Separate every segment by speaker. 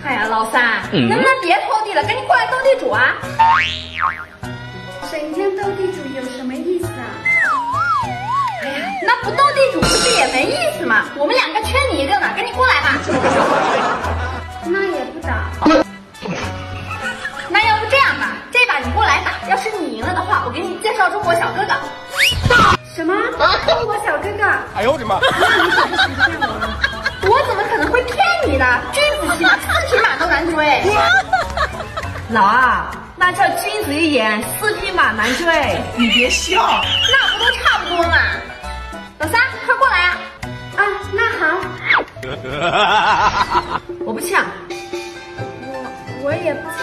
Speaker 1: 哎呀，老三，能不能别拖地了，赶紧过来斗地主啊！
Speaker 2: 整天斗地主有什么意思啊？
Speaker 1: 哎呀，那不斗地主不是也没意思吗？我们两个缺你一个呢，赶紧过来吧。
Speaker 2: 那也不打。
Speaker 1: 那要不这样吧，这把你过来打，要是你赢了的话，我给你介绍中国小哥哥。
Speaker 2: 什么？中国小哥哥？
Speaker 3: 哎呦我的妈！
Speaker 2: 那你可不许骗我啊！
Speaker 1: 我怎么可能会骗你呢？君子骑马4匹马都难追。
Speaker 4: 老二，那叫君子一言，4匹马难追。
Speaker 3: 你别笑。
Speaker 1: 那不都差不多嘛？老三，快过来啊！
Speaker 2: 啊，那好。
Speaker 4: 我不抢。
Speaker 2: 我也不抢。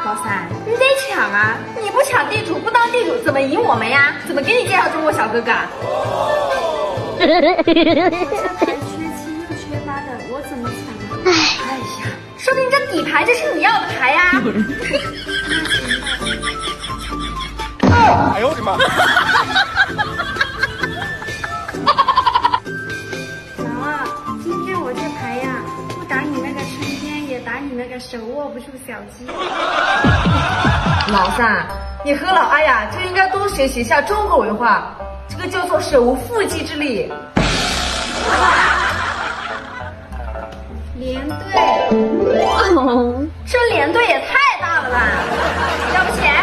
Speaker 1: 老三，你得抢啊！你不抢地主，不当地主，怎么赢我们呀？怎么给你介绍中国小哥哥？
Speaker 2: 我这牌缺七又缺八的，我怎么抢啊？
Speaker 1: 哎呀，说明这底牌这是你要的牌呀！
Speaker 3: 哎呦我的妈！
Speaker 2: 老二，今天我这牌呀，不打你那个春天，也打你那个手握不住小鸡。
Speaker 4: 老三，你和老二呀，就应该多学习一下中国文化，这个叫做手无缚鸡之力。
Speaker 2: 连队。
Speaker 1: 这连队也太大了吧！要不钱？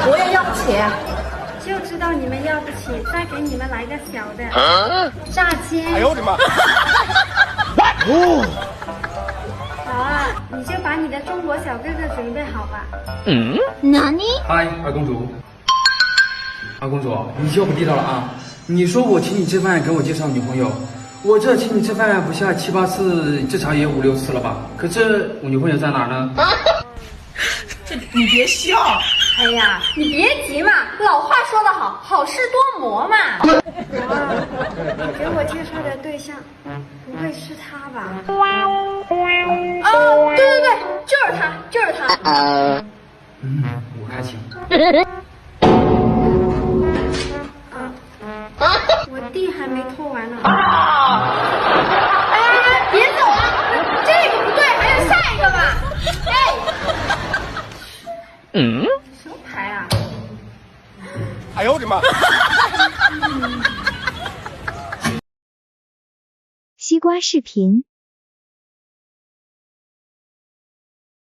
Speaker 4: 我也要不起。
Speaker 2: 就知道你们要不起，再给你们来个小的。炸尖。
Speaker 3: 哎呦我的妈！
Speaker 2: 老二，你就把你的中国小哥哥准备好吧。
Speaker 5: 嗨，二公主。二公主，你就不地道了啊！你说我请你吃饭，给我介绍女朋友，我这请你吃饭不下7、8次，至少也5、6次了吧？可是我女朋友在哪儿呢？
Speaker 4: 你别笑。
Speaker 1: 哎呀，你别急嘛，老话说得好，好事多磨嘛。
Speaker 2: 老二，你给我介绍的对象，不会是他吧？
Speaker 1: 哦，对对对，就是他，就是他。
Speaker 5: 我开请。
Speaker 2: 我地还没拖完呢。
Speaker 1: 哎，别走啊！这个不对，还有下一个嘛。哎，什么牌啊？
Speaker 3: 哎呦我的妈！
Speaker 6: 西瓜视频。